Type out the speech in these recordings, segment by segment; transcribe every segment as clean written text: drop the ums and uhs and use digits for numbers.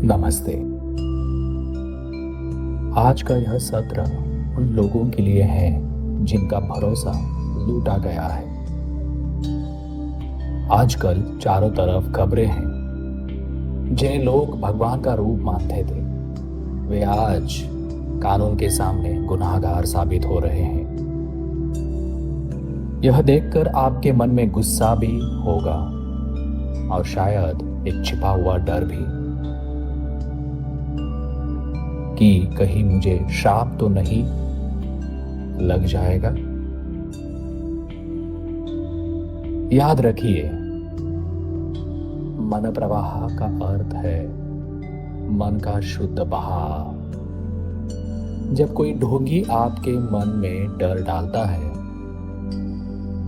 नमस्ते। आज का यह सत्र उन लोगों के लिए है जिनका भरोसा लूटा गया है। आजकल चारों तरफ खबरें हैं। जिन्हें लोग भगवान का रूप मानते थे, वे आज कानून के सामने गुनाहगार साबित हो रहे हैं। यह देखकर आपके मन में गुस्सा भी होगा और शायद एक छिपा हुआ डर भी कि कहीं मुझे श्राप तो नहीं लग जाएगा। याद रखिए, मन प्रवाह का अर्थ है मन का शुद्ध बहाव। जब कोई ढोंगी आपके मन में डर डालता है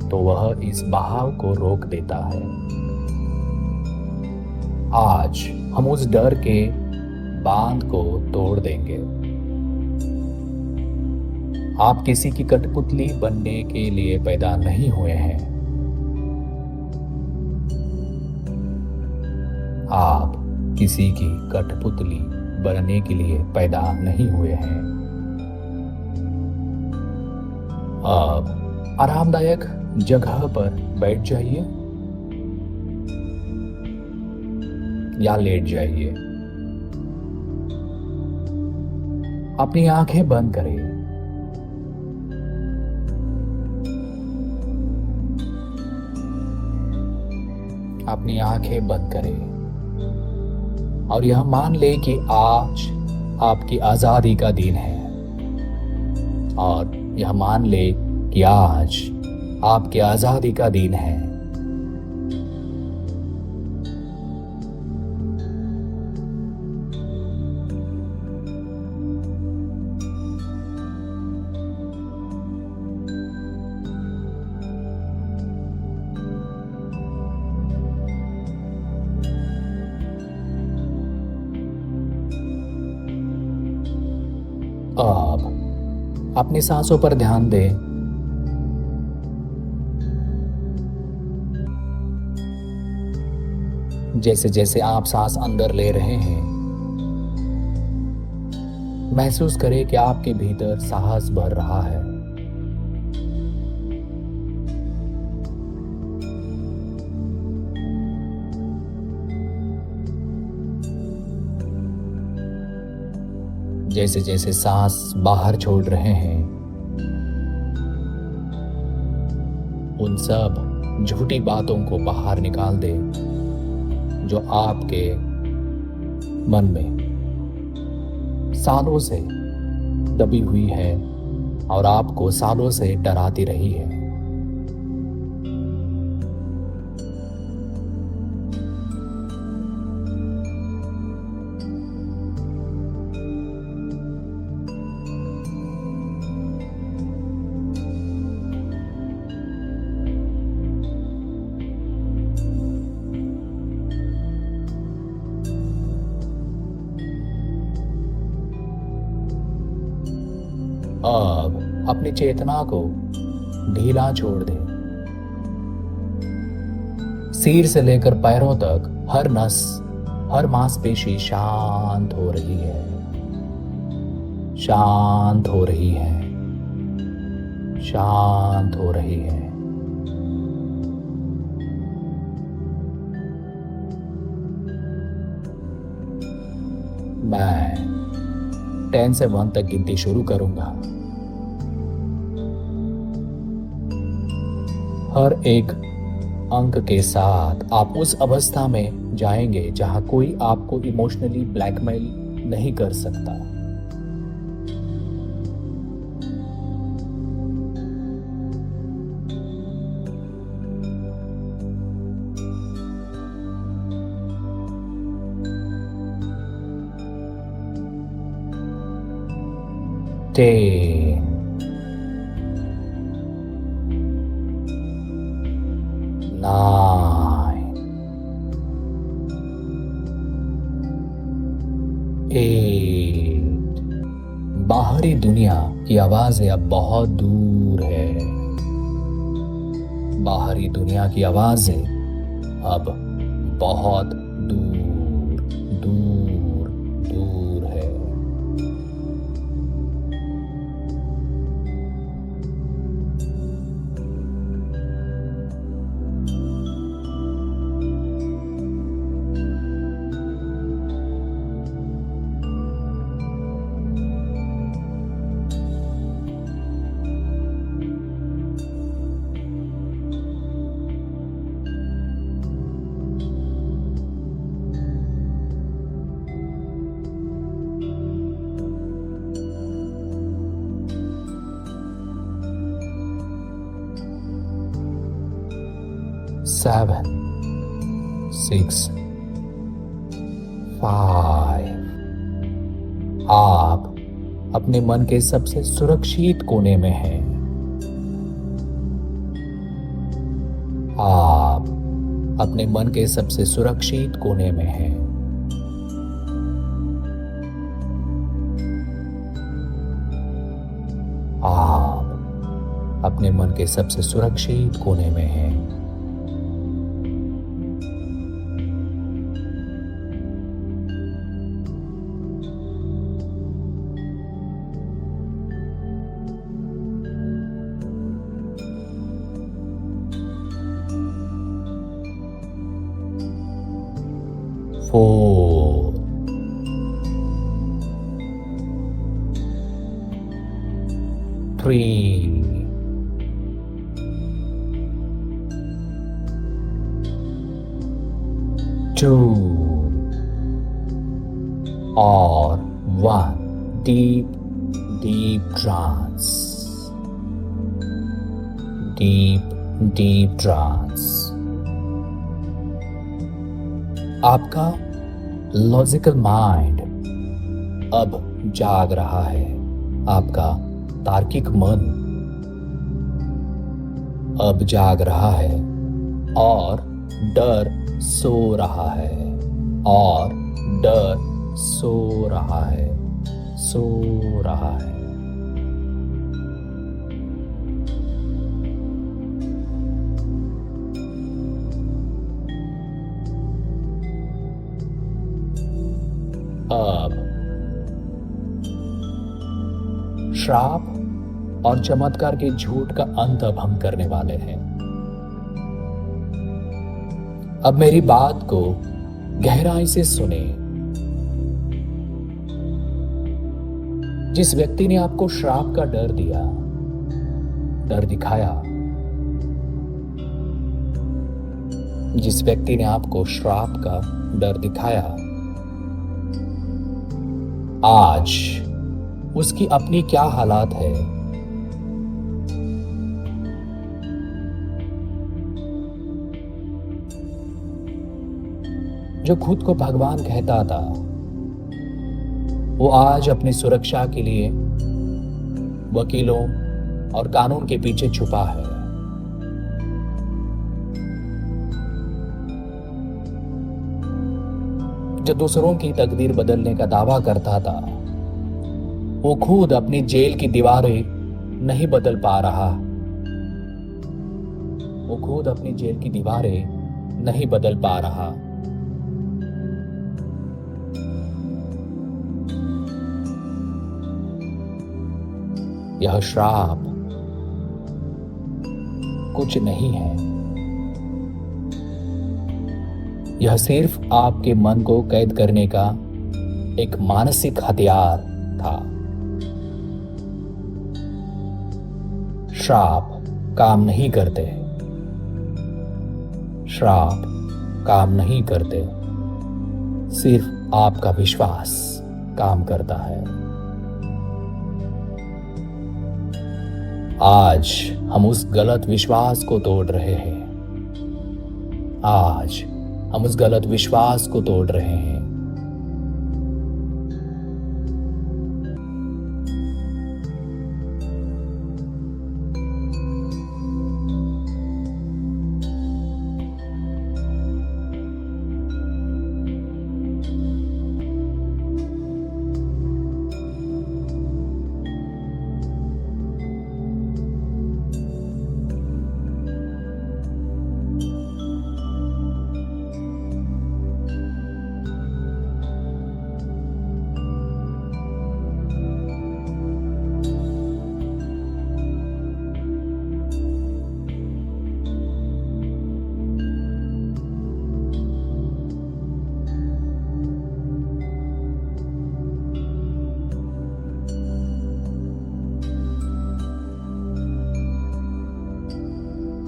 तो वह इस बहाव को रोक देता है। आज हम उस डर के बांध को तोड़ देंगे। आप किसी की कठपुतली बनने के लिए पैदा नहीं हुए हैं। आप किसी की कठपुतली बनने के लिए पैदा नहीं हुए हैं। अब आरामदायक जगह पर बैठ जाइए या लेट जाइए। अपनी आंखें बंद करें। अपनी आंखें बंद करें और यह मान ले कि आज आपकी आजादी का दिन है। और यह मान ले कि आज आपकी आजादी का दिन है। अब अपनी सांसों पर ध्यान दें। जैसे जैसे आप सांस अंदर ले रहे हैं, महसूस करें कि आपके भीतर साहस भर रहा है। जैसे जैसे सांस बाहर छोड़ रहे हैं, उन सब झूठी बातों को बाहर निकाल दे जो आपके मन में सालों से दबी हुई है और आपको सालों से डराती रही है। अब अपनी चेतना को ढीला छोड़ दें। सिर से लेकर पैरों तक हर नस, हर मांसपेशी शांत हो रही है, शांत हो रही है, शांत हो रही है। मैं 10 से 1 तक गिनती शुरू करूंगा। हर एक अंक के साथ आप उस अवस्था में जाएंगे जहां कोई आपको इमोशनली ब्लैकमेल नहीं कर सकता। Ten, 9, 8। बाहरी दुनिया की आवाजें अब बहुत दूर है। बाहरी दुनिया की आवाजें अब बहुत दूर दूर 7 6 5। आप अपने मन के सबसे सुरक्षित कोने में हैं। आप अपने मन के सबसे सुरक्षित कोने में हैं। आप अपने मन के सबसे सुरक्षित कोने में हैं। Four, 3, 2 और 1। Deep, deep trance. Deep, deep trance. आपका लॉजिकल माइंड अब जाग रहा है। आपका तार्किक मन अब जाग रहा है और डर सो रहा है। और डर सो रहा है, सो रहा है। अब श्राप और चमत्कार के झूठ का अंत अब हम करने वाले हैं। अब मेरी बात को गहराई से सुने। जिस व्यक्ति ने आपको श्राप का डर दिया, डर दिखाया, जिस व्यक्ति ने आपको श्राप का डर दिखाया, आज उसकी अपनी क्या हालात है? जो खुद को भगवान कहता था, वो आज अपनी सुरक्षा के लिए वकीलों और कानून के पीछे छुपा है। जो दूसरों की तकदीर बदलने का दावा करता था, वो खुद अपनी जेल की दीवारें नहीं बदल पा रहा। वो खुद अपनी जेल की दीवारें नहीं बदल पा रहा। यह श्राप कुछ नहीं है। यह सिर्फ आपके मन को कैद करने का एक मानसिक हथियार था। श्राप काम नहीं करते। श्राप काम नहीं करते। सिर्फ आपका विश्वास काम करता है। आज हम उस गलत विश्वास को तोड़ रहे हैं। आज हम उस गलत विश्वास को तोड़ रहे हैं।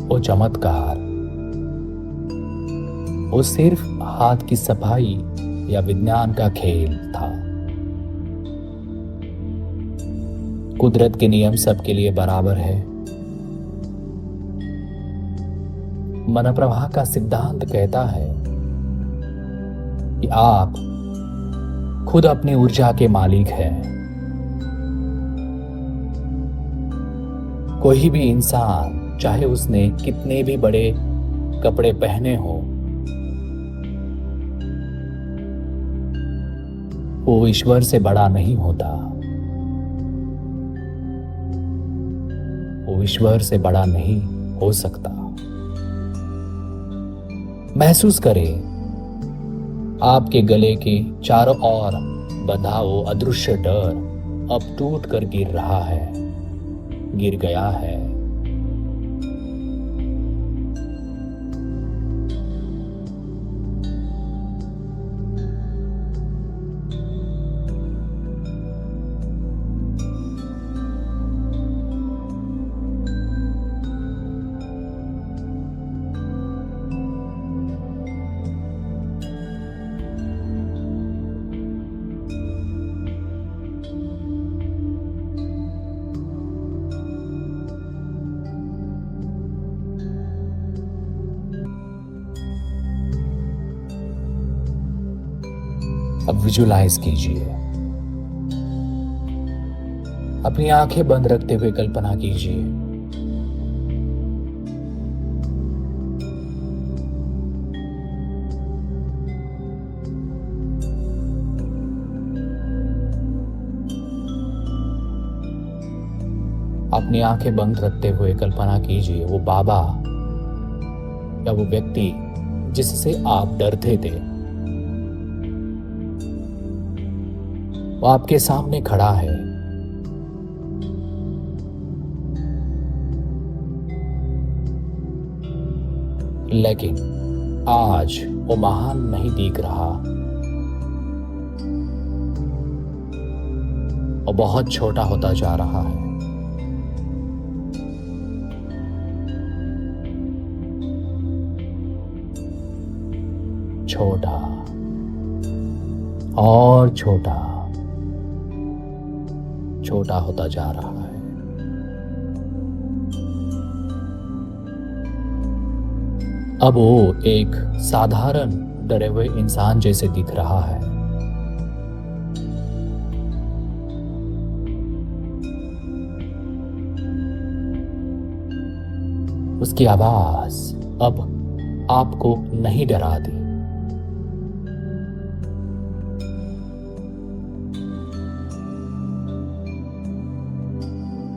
वो चमत्कार, वो सिर्फ हाथ की सफाई या विज्ञान का खेल था। कुदरत के नियम सबके लिए बराबर है। मन प्रवाह का सिद्धांत कहता है कि आप खुद अपनी ऊर्जा के मालिक हैं। कोई भी इंसान, चाहे उसने कितने भी बड़े कपड़े पहने हो, वो ईश्वर से बड़ा नहीं होता। वो ईश्वर से बड़ा नहीं हो सकता। महसूस करें, आपके गले के चारों ओर बंधा वो अदृश्य डर अब टूट कर गिर रहा है, गिर गया है। अब विजुलाइज कीजिए, अपनी आंखें बंद रखते हुए कल्पना कीजिए अपनी आंखें बंद रखते हुए कल्पना कीजिए वो बाबा या वो व्यक्ति जिससे आप डरते थे, वो आपके सामने खड़ा है। लेकिन आज वो महान नहीं दिख रहा और बहुत छोटा होता जा रहा है। छोटा और छोटा, छोटा होता जा रहा है। अब वो एक साधारण डरे हुए इंसान जैसे दिख रहा है। उसकी आवाज अब आपको नहीं डराती।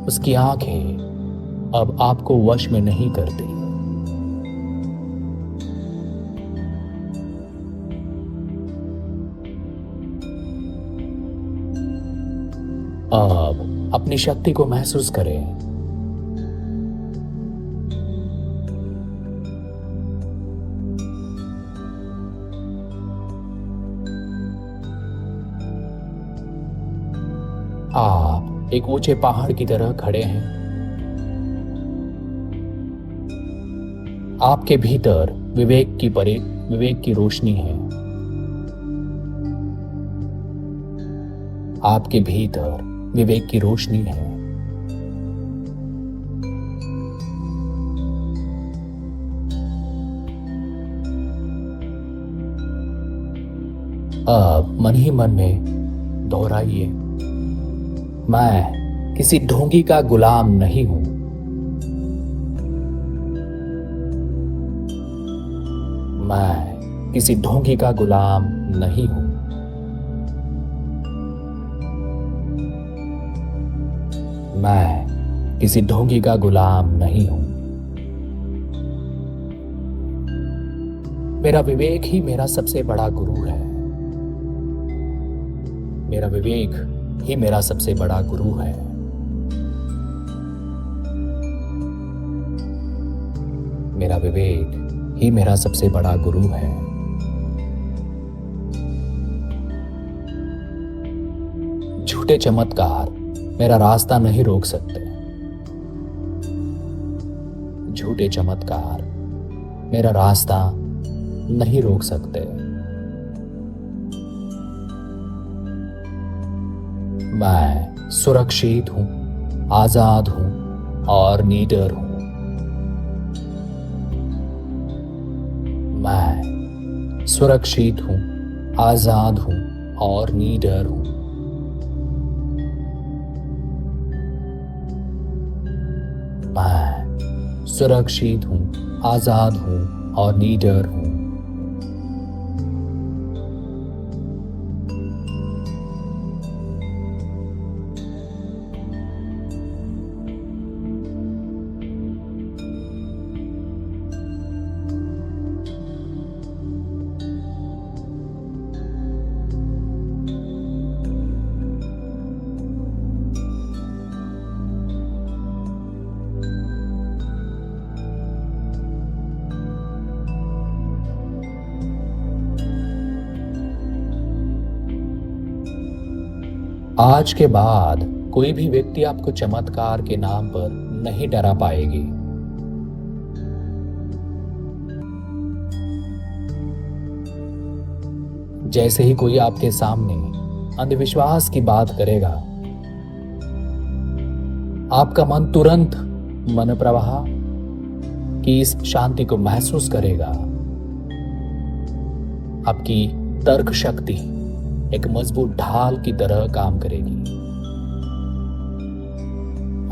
उसकी आंखें अब आपको वश में नहीं करती। अब अपनी शक्ति को महसूस करें। आप एक ऊंचे पहाड़ की तरह खड़े हैं। आपके भीतर विवेक की रोशनी है। आपके भीतर विवेक की रोशनी है। अब मन ही मन में दोहराइए, मैं किसी ढोंगी का गुलाम नहीं हूं। मैं किसी ढोंगी का गुलाम नहीं हूं। मैं किसी ढोंगी का गुलाम नहीं हूं। मेरा विवेक ही मेरा सबसे बड़ा गुरु है। मेरा विवेक ही मेरा सबसे बड़ा गुरु है। मेरा विवेक ही मेरा सबसे बड़ा गुरु है। झूठे चमत्कार मेरा रास्ता नहीं रोक सकते। झूठे चमत्कार मेरा रास्ता नहीं रोक सकते। मैं सुरक्षित हूं, आजाद हूं और निडर हूं। सुरक्षित हूं, आजाद हूं और निडर हूं। मैं सुरक्षित हूं, आजाद हूं और निडर हूं। आज के बाद कोई भी व्यक्ति आपको चमत्कार के नाम पर नहीं डरा पाएगी। जैसे ही कोई आपके सामने अंधविश्वास की बात करेगा, आपका मन तुरंत मन प्रवाह की इस शांति को महसूस करेगा। आपकी तर्क शक्ति एक मजबूत ढाल की तरह काम करेगी।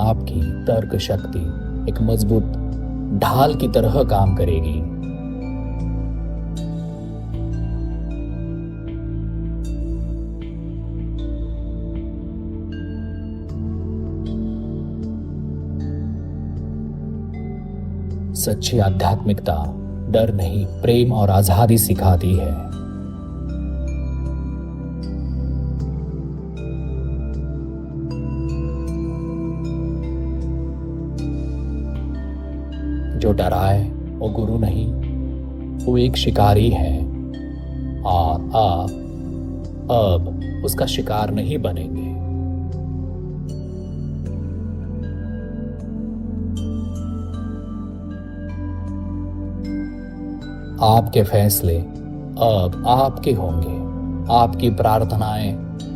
आपकी तर्क शक्ति एक मजबूत ढाल की तरह काम करेगी। सच्ची आध्यात्मिकता डर नहीं, प्रेम और आजादी सिखाती है। जो डराए वो गुरु नहीं, वो एक शिकारी है और आप अब उसका शिकार नहीं बनेंगे। आपके फैसले अब आपके होंगे, आपकी प्रार्थनाएं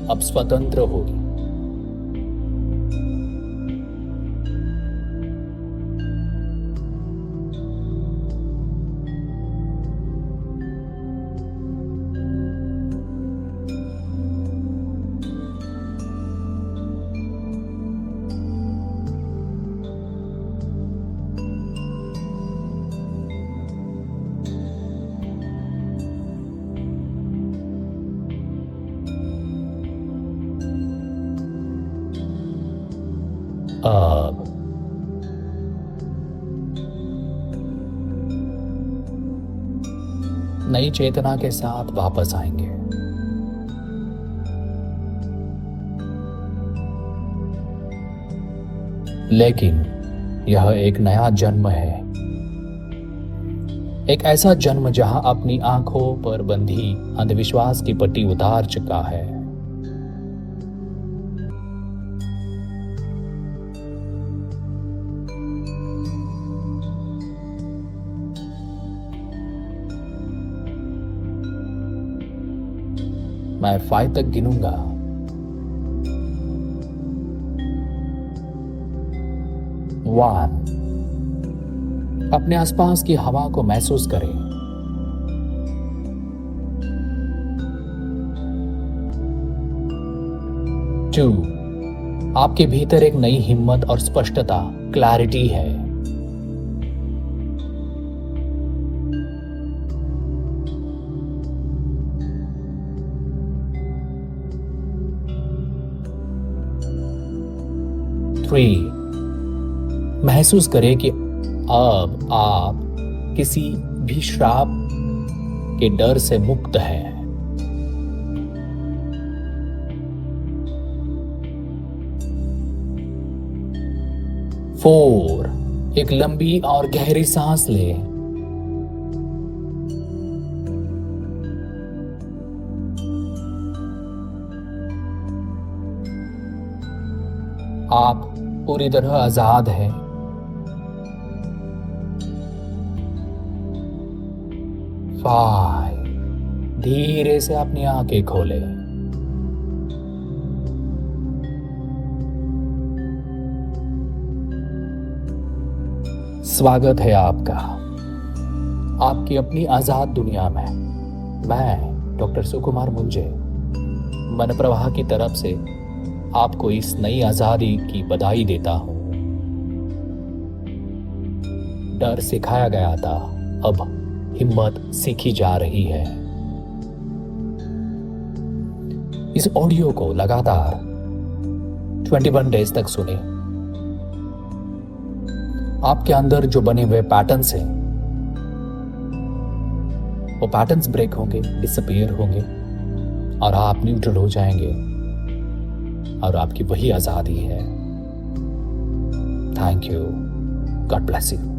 अब स्वतंत्र होगी। अब नई चेतना के साथ वापस आएंगे। लेकिन यह एक नया जन्म है, एक ऐसा जन्म जहां अपनी आंखों पर बंधी अंधविश्वास की पट्टी उतार चुका है। मैं 5 तक गिनूंगा। 1, अपने आसपास की हवा को महसूस करें। 2, आपके भीतर एक नई हिम्मत और स्पष्टता, क्लैरिटी है। 3, महसूस करें कि अब आप किसी भी श्राप के डर से मुक्त हैं। 4, एक लंबी और गहरी सांस लें। 5, आप पूरी तरह आजाद हैं। 5, धीरे से अपनी आंखें खोलें। स्वागत है आपका आपकी अपनी आजाद दुनिया में। मैं डॉक्टर सुकुमार मुंजे मन प्रवाह की तरफ से आपको इस नई आजादी की बधाई देता हूं। डर सिखाया गया था, अब हिम्मत सीखी जा रही है। इस ऑडियो को लगातार 21 डेज तक सुने। आपके अंदर जो बने हुए पैटर्न्स हैं वो पैटर्न्स ब्रेक होंगे, डिसअपीयर होंगे और आप न्यूट्रल हो जाएंगे और आपकी वही आजादी है। Thank you. God bless you.